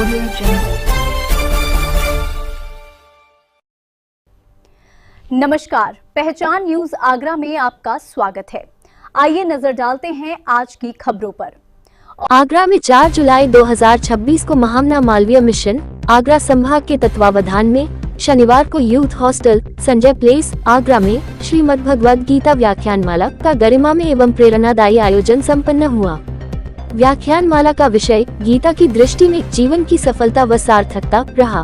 Audio Jungle। नमस्कार, पहचान news Agra में आपका स्वागत है। आइए नजर डालते हैं आज की खबरों पर। आगरा में 4 जुलाई 2026 को महामना मालवीय मिशन आगरा संभाग के तत्वावधान में शनिवार को youth hostel Sanjay place Agra में श्रीमद् भगवद गीता व्याख्यानमाला का गरिमामय एवं प्रेरणादायी आयोजन संपन्न हुआ। व्याख्यानमाला का विषय गीता की दृष्टि में जीवन की सफलता व सार्थकता रहा।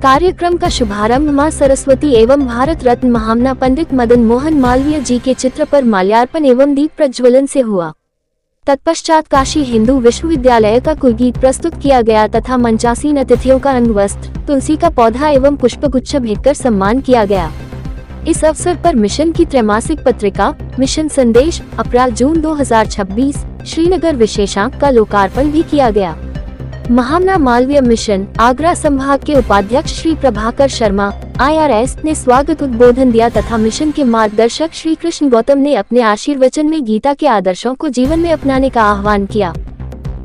कार्यक्रम का शुभारंभ मां सरस्वती एवं भारत रत्न महामना पंडित मदन मोहन मालवीय जी के चित्र पर माल्यार्पण एवं दीप प्रज्वलन से हुआ। तत्पश्चात काशी हिंदू विश्वविद्यालय का कुलगीत प्रस्तुत किया गया तथा मंचासीन अतिथियों का अंगवस्त्र, तुलसी का पौधा एवं पुष्पगुच्छ भेंटकर सम्मान किया गया। इस अवसर पर मिशन की त्रैमासिक पत्रिका मिशन संदेश अप्रैल जून 2026 श्रीनगर विशेषांक का लोकार्पण भी किया गया। महामना मालवीय मिशन आगरा संभाग के उपाध्यक्ष श्री प्रभाकर शर्मा IRS ने स्वागत उद्बोधन दिया तथा मिशन के मार्गदर्शक श्री कृष्ण गौतम ने अपने आशीर्वचन में गीता के आदर्शों को जीवन में अपनाने का आह्वान किया।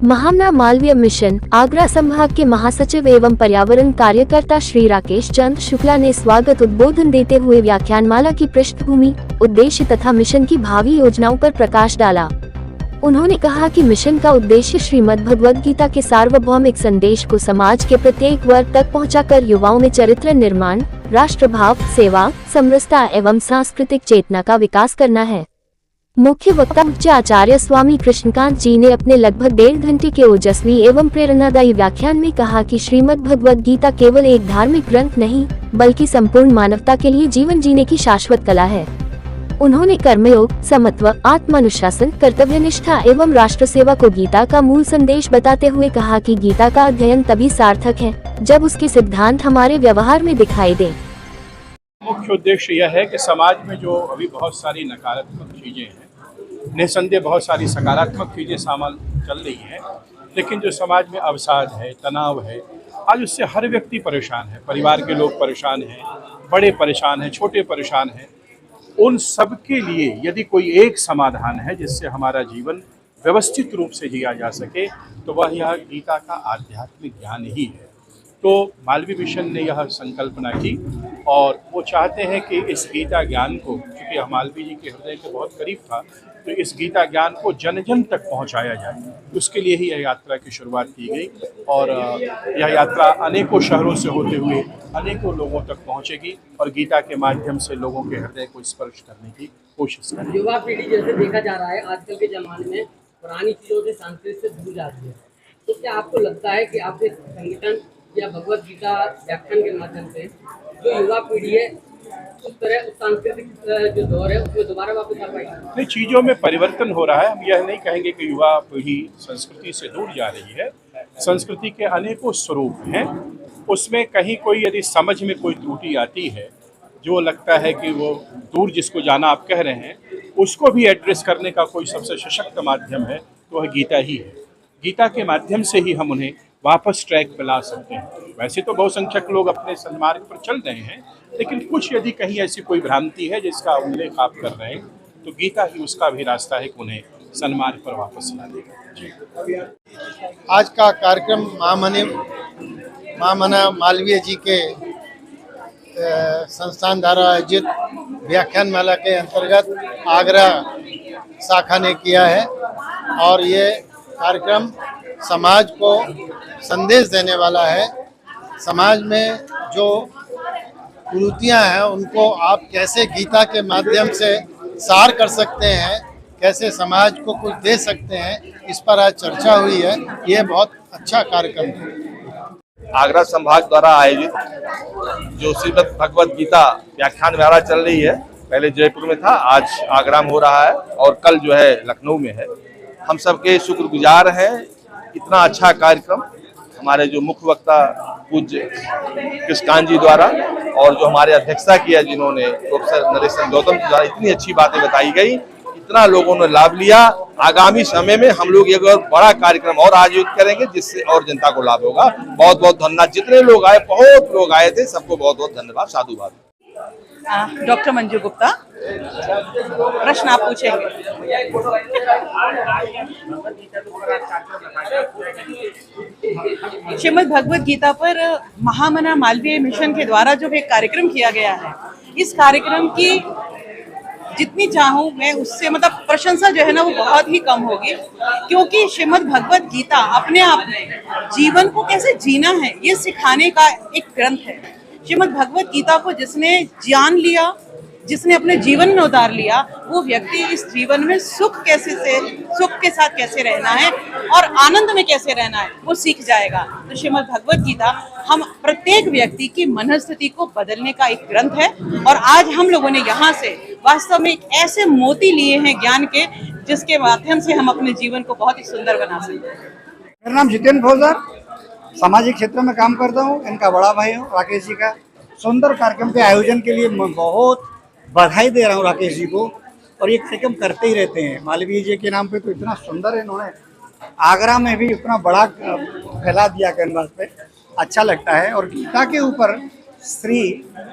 महामना मालवीय मिशन आगरा संभाग के महासचिव एवं पर्यावरण कार्यकर्ता श्री राकेश चंद्र शुक्ला ने स्वागत उद्बोधन देते हुए व्याख्यानमाला की पृष्ठभूमि, उद्देश्य तथा मिशन की भावी योजनाओं पर प्रकाश डाला। उन्होंने कहा कि मिशन का उद्देश्य श्रीमद् भगवद गीता के सार्वभौमिक संदेश को समाज के प्रत्येक वर्ग तक पहुंचाकर युवाओं में चरित्र निर्माण, राष्ट्रभाव, सेवा, समरसता एवं सांस्कृतिक चेतना का विकास करना है। मुख्य वक्ता उच्च आचार्य स्वामी कृष्णकांत जी ने अपने लगभग 1.5 घंटे के ओजस्वी एवं प्रेरणादायी व्याख्यान में कहा कि श्रीमद् भगवद गीता केवल एक धार्मिक ग्रंथ नहीं, बल्कि संपूर्ण मानवता के लिए जीवन जीने की शाश्वत कला है। उन्होंने कर्मयोग, समत्व, आत्मानुशासन, कर्तव्यनिष्ठा एवं राष्ट्र सेवा को गीता का मूल संदेश बताते हुए कहा कि गीता का अध्ययन तभी सार्थक है जब उसके सिद्धांत हमारे व्यवहार में दिखाई दें। मुख्य उद्देश्य यह है कि समाज में जो अभी बहुत सारी नकारात्मक चीज़ें हैं, निसंदेह बहुत सारी सकारात्मक चीज़ें सामने चल रही हैं, लेकिन जो समाज में अवसाद है, तनाव है, आज उससे हर व्यक्ति परेशान है। परिवार के लोग परेशान हैं, बड़े परेशान हैं, छोटे परेशान हैं। उन सब के लिए यदि कोई एक समाधान है जिससे हमारा जीवन व्यवस्थित रूप से जिया जा सके, तो वह यह गीता का आध्यात्मिक ज्ञान ही है। तो मालवीय मिशन ने यह संकल्पना की और वो चाहते हैं कि इस गीता ज्ञान को, क्योंकि मालवीय जी के हृदय के बहुत करीब था, तो इस गीता ज्ञान को जन जन तक पहुंचाया जाए। उसके लिए ही यह यात्रा की शुरुआत की गई और यह यात्रा अनेकों शहरों से होते हुए अनेकों लोगों तक पहुंचेगी और गीता के माध्यम से लोगों के हृदय को स्पर्श करने की कोशिश करेगी। युवा पीढ़ी जैसे देखा जा रहा है आजकल के ज़माने में पुरानी चीज़ों से, संस्कृति से दूर जाती है, तो क्या आपको लगता है कि आपके संगठन या भगवद गीता व्याख्यान के माध्यम से जो युवा पीढ़ी है उस तरह उस सांस्कृतिक जो दौर है उसमें दोबारा वापस आ पाएगी? नहीं, चीज़ों में परिवर्तन हो रहा है। हम यह नहीं कहेंगे कि युवा पीढ़ी संस्कृति से दूर जा रही है। संस्कृति के अनेकों स्वरूप हैं, उसमें कहीं कोई यदि समझ में कोई त्रुटि आती है, जो लगता है कि वो दूर जिसको जाना आप कह रहे हैं, उसको भी एड्रेस करने का कोई सबसे सशक्त माध्यम है तो वह गीता ही है। गीता के माध्यम से ही हम उन्हें वापस ट्रैक पर ला सकते हैं। वैसे तो बहुसंख्यक लोग अपने सन्मार्ग पर चल रहे हैं, लेकिन कुछ यदि कहीं ऐसी कोई भ्रांति है जिसका उल्लेख आप कर रहे हैं, तो गीता ही उसका भी रास्ता है कि उन्हें सन्मार्ग पर वापस ला देगा। आज का कार्यक्रम महामना मालवीय जी के संस्थान द्वारा आयोजित व्याख्यानमाला के अंतर्गत आगरा शाखा ने किया है और ये कार्यक्रम समाज को संदेश देने वाला है। समाज में जो कुरीतियाँ हैं उनको आप कैसे गीता के माध्यम से सार कर सकते हैं, कैसे समाज को कुछ दे सकते हैं, इस पर आज चर्चा हुई है। ये बहुत अच्छा कार्यक्रम है। आगरा संभाग द्वारा आयोजित जो श्रीमद् भगवद गीता व्याख्यानमाला चल रही है, पहले जयपुर में था, आज आगरा में हो रहा है और कल जो है लखनऊ में है। हम सबके शुक्रगुजार हैं। इतना अच्छा कार्यक्रम हमारे जो मुख्य वक्ता पूज्य कृष्णकांत जी द्वारा और जो हमारे अध्यक्षता किया जिन्होंने प्रोफेसर नरेश गौतम जी द्वारा इतनी अच्छी बातें बताई गई, इतना लोगों ने लाभ लिया। आगामी समय में हम लोग एक और बड़ा कार्यक्रम और आयोजित करेंगे जिससे और जनता को लाभ होगा। बहुत बहुत धन्यवाद। जितने लोग आए, बहुत लोग आए थे, सबको बहुत बहुत धन्यवाद, साधुवाद। डॉक्टर मंजू गुप्ता। प्रश्न आप पूछेंगे। श्रीमद् भगवत गीता पर महामना मालवीय मिशन के द्वारा जो एक कार्यक्रम किया गया है, इस कार्यक्रम की जितनी चाहूँ मैं उससे मतलब प्रशंसा जो है ना वो बहुत ही कम होगी, क्योंकि श्रीमद् भगवत गीता अपने आप में जीवन को कैसे जीना है ये सिखाने का एक ग्रंथ है। श्रीमद् भगवत गीता को जिसने जान लिया, जिसने अपने जीवन में उतार लिया, वो व्यक्ति इस जीवन में सुख के साथ कैसे रहना है और आनंद में कैसे रहना है वो सीख जाएगा। तो श्रीमद् भगवत गीता हम प्रत्येक व्यक्ति की मनस्थिति को बदलने का एक ग्रंथ है, और आज हम लोगों ने यहाँ से वास्तव में एक ऐसे मोती लिए हैं ज्ञान के, जिसके माध्यम से हम अपने जीवन को बहुत ही सुंदर बना सकते हैं। मेरा नाम जितेंद्र भोजर, सामाजिक क्षेत्र में काम करता हूँ। इनका बड़ा भाई हूँ राकेश जी का। सुंदर कार्यक्रम के आयोजन के लिए मैं बहुत बधाई दे रहा हूँ राकेश जी को, और ये कार्यक्रम करते ही रहते हैं। मालवीय जी के नाम पे तो इतना सुंदर है, इन्होंने आगरा में भी इतना बड़ा फैला दिया कैनवास पे, अच्छा लगता है। और गीता के ऊपर, श्री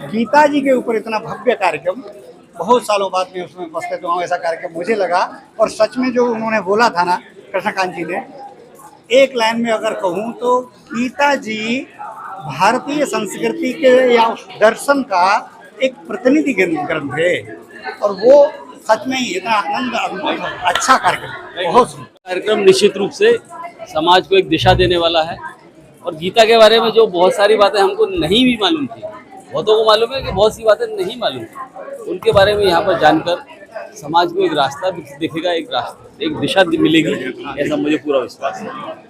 गीता जी के ऊपर इतना भव्य कार्यक्रम, बहुत सालों बाद में उसमें उपस्थित हुआ, ऐसा कार्यक्रम मुझे लगा। और सच में जो उन्होंने बोला था ना कृष्णकांत जी ने, एक लाइन में अगर कहूँ तो गीता जी भारतीय संस्कृति के या दर्शन का एक प्रतिनिधि ग्रंथ है, और वो सच में ही इतना आनंद, अच्छा कार्यक्रम, बहुत सुंदर कार्यक्रम निश्चित रूप से समाज को एक दिशा देने वाला है। और गीता के बारे में जो बहुत सारी बातें हमको नहीं भी मालूम थी, बहुतों को मालूम है कि बहुत सी बातें नहीं मालूम थी, उनके बारे में यहाँ पर जानकर समाज को एक रास्ता दिखेगा, एक दिशा मिलेगी, ऐसा मुझे पूरा विश्वास है।